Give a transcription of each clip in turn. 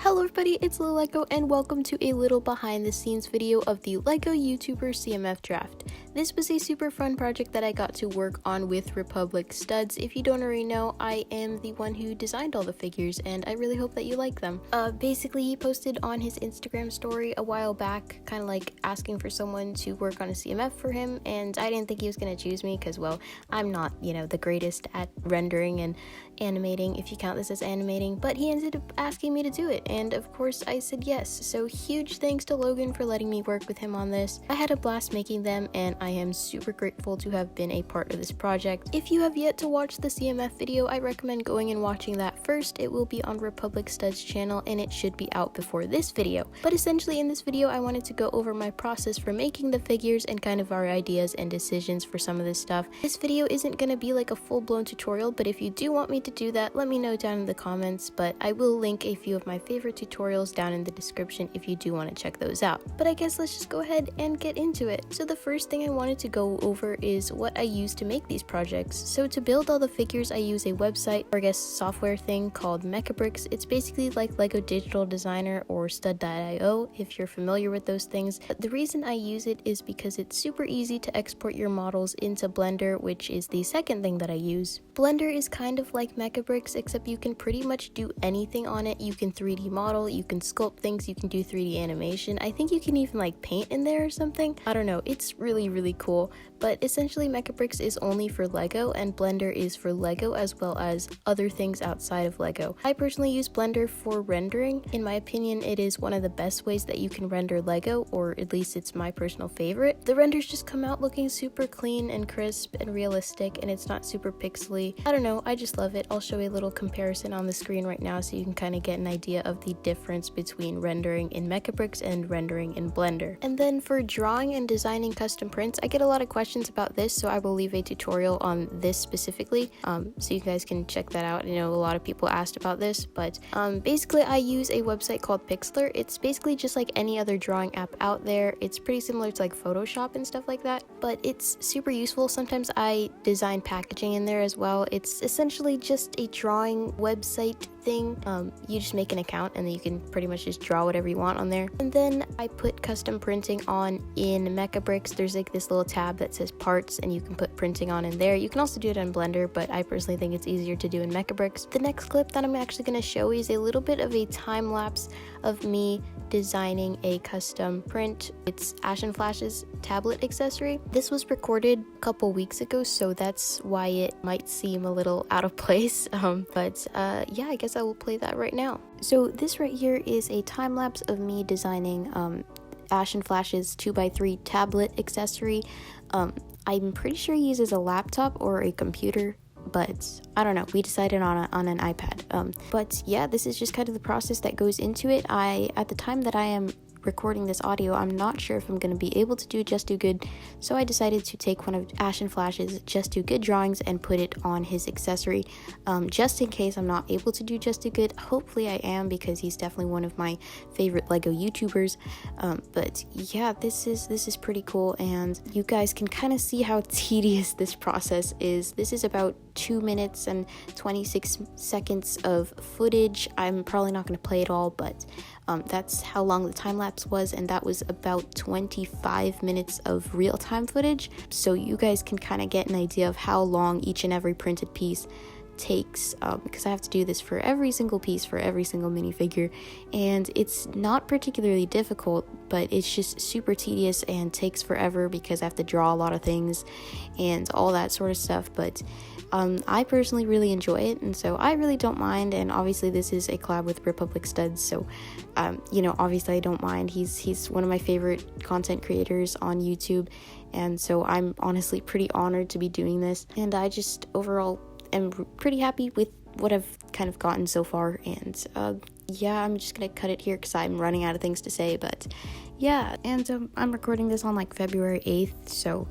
Hello everybody, it's Lil Lego and welcome to a little behind the scenes video of the Lego YouTuber CMF draft. This was a super fun project that I got to work on with Republic Studs. If you don't already know, I am the one who designed all the figures and I really hope that you like them. Basically he posted on his Instagram story a while back, kind of like asking for someone to work on a CMF for him, and I didn't think he was going to choose me because, well, I'm not, the greatest at rendering and animating, if you count this as animating, but he ended up asking me to do it, and of course I said yes. So huge thanks to Logan for letting me work with him on this. I had a blast making them and I am super grateful to have been a part of this project. If you have yet to watch the CMF video, I recommend going and watching that first. It will be on Republic Studs channel and it should be out before this video. But essentially in this video I wanted to go over my process for making the figures and kind of our ideas and decisions for some of this stuff. This video isn't going to be like a full-blown tutorial, but if you do want me to do that, let me know down in the comments, but I will link a few of my favorite tutorials down in the description if you do want to check those out. But I guess let's just go ahead and get into it. So the first thing I wanted to go over is what I use to make these projects. So to build all the figures I use a website, or I guess software thing called Mechabricks. It's basically like Lego Digital Designer or stud.io if you're familiar with those things. The reason I use it is because it's super easy to export your models into Blender, which is the second thing that I use. Blender is kind of like Mechabricks, except you can pretty much do anything on it. You can 3D model, you can sculpt things, you can do 3D animation. I think you can even like paint in there or something. I don't know, it's really cool. But essentially Mechabricks is only for Lego and Blender is for Lego as well as other things outside of Lego. I personally use Blender for rendering. In my opinion, it is one of the best ways that you can render Lego, or at least it's my personal favorite. The renders just come out looking super clean and crisp and realistic, and it's not super pixely. I don't know, I just love it. I'll show a little comparison on the screen right now so you can kind of get an idea of the difference between rendering in Mechabricks and rendering in Blender. And then for drawing and designing custom prints, I get a lot of questions about this, so I will leave a tutorial on this specifically, so you guys can check that out. I know a lot of people asked about this, but basically I use a website called Pixlr. It's basically just like any other drawing app out there. It's pretty similar to like Photoshop and stuff like that, but it's super useful. Sometimes I design packaging in there as well. It's essentially just a drawing website thing. You just make an account and then you can pretty much just draw whatever you want on there. And then I put custom printing on in Mechabricks. There's like this little tab that says parts and you can put printing on in there. You can also do it in Blender, but I personally think it's easier to do in Mechabricks. The next clip that I'm actually going to show is a little bit of a time lapse of me designing a custom print. It's Ash and Flash's tablet accessory. This was recorded a couple weeks ago, so that's why it might seem a little out of place. Yeah, I guess I will play that right now. So this right here is a time lapse of me designing Ash and Flash's 2x3 tablet accessory. I'm pretty sure he uses a laptop or a computer, but I don't know, we decided on an iPad. But yeah, this is just kind of the process that goes into it. At the time that I am recording this audio, I'm not sure if I'm going to be able to do Just Do Good, so I decided to take one of Ash and Flash's Just Do Good drawings and put it on his accessory, just in case I'm not able to do Just Do Good. Hopefully I am, because he's definitely one of my favorite Lego YouTubers. But yeah, this is pretty cool, and you guys can kind of see how tedious this process is. This is about 2 minutes and 26 seconds of footage. I'm probably not going to play it all, but that's how long the time lapse was, and that was about 25 minutes of real-time footage, so you guys can kind of get an idea of how long each and every printed piece takes, because I have to do this for every single piece for every single minifigure, and it's not particularly difficult, but it's just super tedious and takes forever because I have to draw a lot of things and all that sort of stuff. But I personally really enjoy it, and so I really don't mind. And obviously this is a collab with Republic Studs, so obviously I don't mind. He's one of my favorite content creators on YouTube, and so I'm honestly pretty honored to be doing this, and I just overall am pretty happy with what I've kind of gotten so far. And yeah, I'm just gonna cut it here because I'm running out of things to say. But yeah, and I'm recording this on like February 8th, so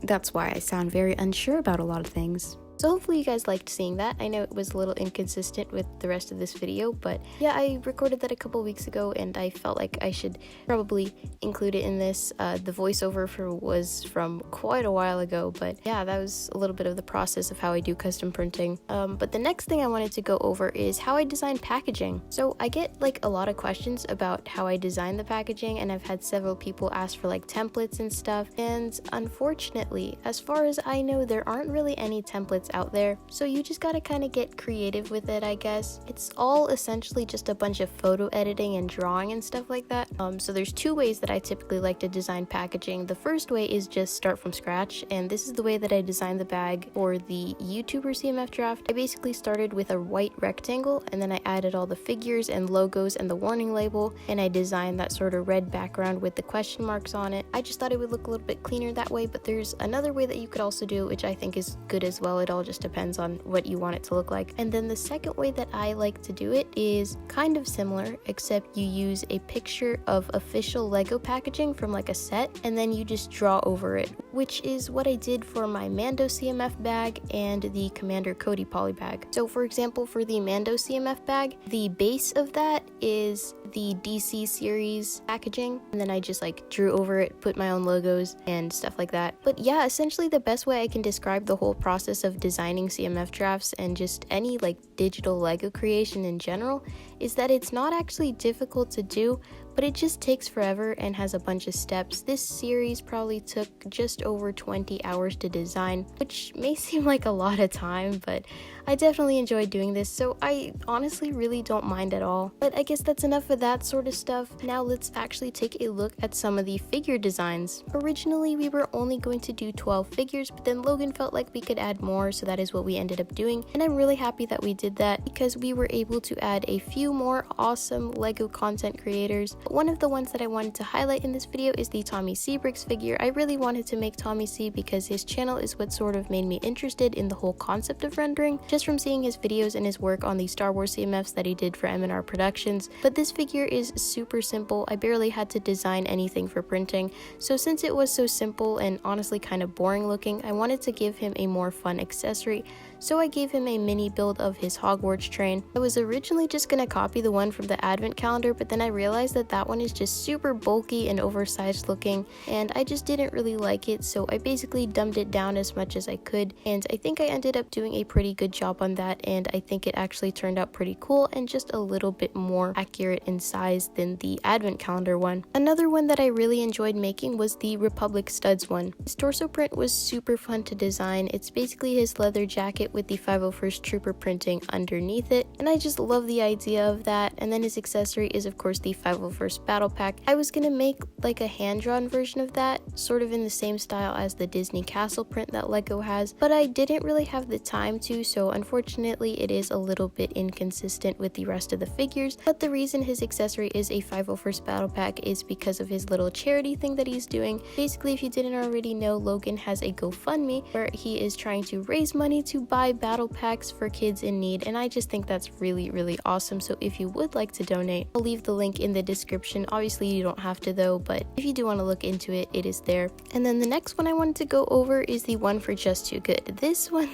that's why I sound very unsure about a lot of things. So hopefully you guys liked seeing that. I know it was a little inconsistent with the rest of this video, but yeah, I recorded that a couple weeks ago and I felt like I should probably include it in this. The voiceover was from quite a while ago, but yeah, that was a little bit of the process of how I do custom printing. But the next thing I wanted to go over is how I design packaging. So I get like a lot of questions about how I design the packaging, and I've had several people ask for like templates and stuff, and unfortunately, as far as I know, there aren't really any templates out there, so you just gotta kind of get creative with it, I guess. It's all essentially just a bunch of photo editing and drawing and stuff like that. So there's two ways that I typically like to design packaging. The first way is just start from scratch, and this is the way that I designed the bag for the YouTuber CMF draft. I basically started with a white rectangle, and then I added all the figures and logos and the warning label, and I designed that sort of red background with the question marks on it. I just thought it would look a little bit cleaner that way, but there's another way that you could also do, which I think is good as well. It all just depends on what you want it to look like. And then the second way that I like to do it is kind of similar, except you use a picture of official Lego packaging from like a set, and then you just draw over it, which is what I did for my Mando CMF bag and the Commander Cody poly bag. So for example, for the Mando CMF bag, the base of that is the DC series packaging, and then I just like drew over it, put my own logos and stuff like that. But yeah, essentially the best way I can describe the whole process of designing CMF drafts and just any like digital Lego creation in general is that it's not actually difficult to do, but it just takes forever and has a bunch of steps. This series probably took just over 20 hours to design, which may seem like a lot of time, but I definitely enjoyed doing this, so I honestly really don't mind at all. But I guess that's enough of that sort of stuff. Now let's actually take a look at some of the figure designs. Originally, we were only going to do 12 figures, but then Logan felt like we could add more, so that is what we ended up doing. And I'm really happy that we did that because we were able to add a few more awesome Lego content creators. One of the ones that I wanted to highlight in this video is the Tommy C Bricks figure. I really wanted to make Tommy C because his channel is what sort of made me interested in the whole concept of rendering, just from seeing his videos and his work on the Star Wars CMFs that he did for M&R Productions. But this figure is super simple. I barely had to design anything for printing, so since it was so simple and honestly kind of boring looking, I wanted to give him a more fun accessory. So I gave him a mini build of his Hogwarts train. I was originally just gonna copy the one from the advent calendar, but then I realized that that one is just super bulky and oversized looking, and I just didn't really like it, so I basically dumbed it down as much as I could, and I think I ended up doing a pretty good job on that, and I think it actually turned out pretty cool and just a little bit more accurate in size than the advent calendar one. Another one that I really enjoyed making was the Republic Studs one. His torso print was super fun to design. It's basically his leather jacket with the 501st Trooper printing underneath it, and I just love the idea of that. And then his accessory is of course the 501st Battle Pack. I was gonna make like a hand-drawn version of that, sort of in the same style as the Disney Castle print that Lego has, but I didn't really have the time to, so unfortunately it is a little bit inconsistent with the rest of the figures. But the reason his accessory is a 501st Battle Pack is because of his little charity thing that he's doing. Basically, if you didn't already know, Logan has a GoFundMe where he is trying to raise money to buy battle packs for kids in need, and I just think that's really awesome. So if you would like to donate, I'll leave the link in the description. Obviously you don't have to though, but if you do want to look into it, it is there. And then the next one I wanted to go over is the one for Just Too Good. This one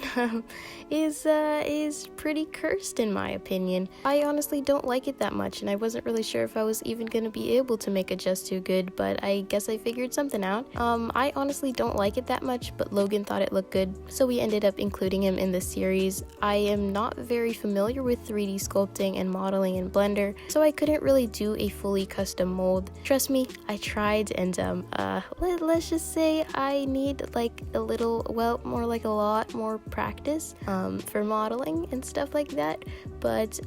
is pretty cursed in my opinion. I honestly don't like it that much, and I wasn't really sure if I was even gonna be able to make a Just Too Good, but I guess I figured something out. I honestly don't like it that much, but Logan thought it looked good, so we ended up including him in the series. I am not very familiar with 3D sculpting and modeling in Blender, so I couldn't really do a fully custom mold. Trust me, I tried, and let's just say I need like a little, well, more like a lot more practice for modeling and stuff like that. But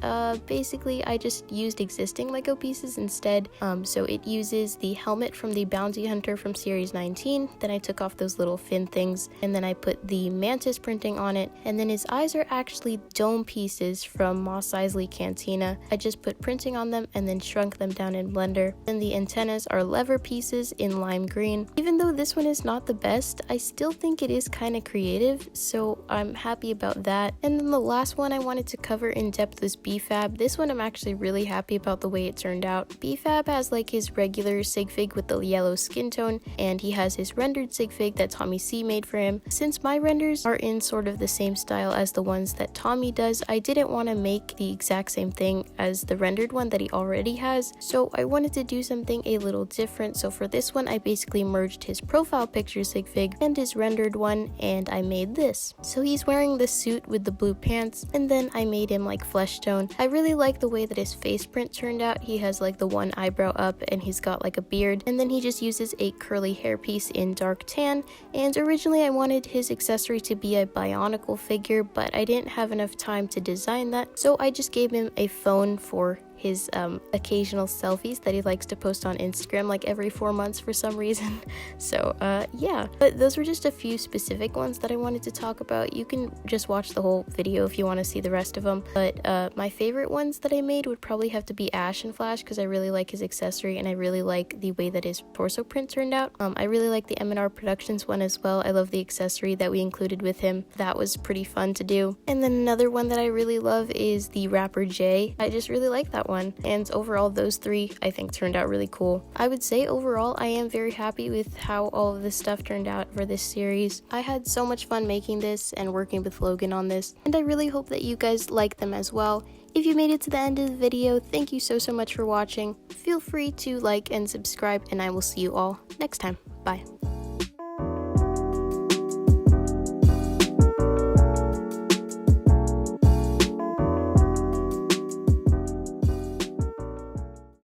basically I just used existing Lego pieces instead. So it uses the helmet from the Bounty Hunter from series 19, then I took off those little fin things, and then I put the mantis printing on it, and then his eyes are actually dome pieces from Mos Eisley Cantina. I just put printing on them and then shrunk them down in Blender. Then the antennas are lever pieces in lime green. Even though this one is not the best, I still think it is kind of creative, so I'm happy about that. And then the last one I wanted to cover in depth was Bfab. This one I'm actually really happy about the way it turned out. Bfab has like his regular sig fig with the yellow skin tone, and he has his rendered sig fig that Tommy C made for him. Since my renders are in sort of the same style style as the ones that Tommy does, I didn't want to make the exact same thing as the rendered one that he already has, so I wanted to do something a little different. So for this one, I basically merged his profile picture sig fig and his rendered one, and I made this. So he's wearing the suit with the blue pants, and then I made him like flesh tone. I really like the way that his face print turned out. He has like the one eyebrow up, and he's got like a beard, and then he just uses a curly hairpiece in dark tan. And originally I wanted his accessory to be a bionicle figure, but I didn't have enough time to design that, so I just gave him a phone for his occasional selfies that he likes to post on Instagram like every 4 months for some reason. So yeah, but those were just a few specific ones that I wanted to talk about. You can just watch the whole video if you want to see the rest of them, but my favorite ones that I made would probably have to be Ash and Flash, because I really like his accessory and I really like the way that his torso print turned out. I really like the M&R Productions one as well. I love the accessory that we included with him. That was pretty fun to do. And then another one that I really love is the rapper Jay. I just really like that one. And overall, those three I think turned out really cool. I would say overall I am very happy with how all of this stuff turned out for this series. I had so much fun making this and working with Logan on this, and I really hope that you guys like them as well. If you made it to the end of the video, thank you so much for watching. Feel free to like and subscribe, and I will see you all next time. Bye.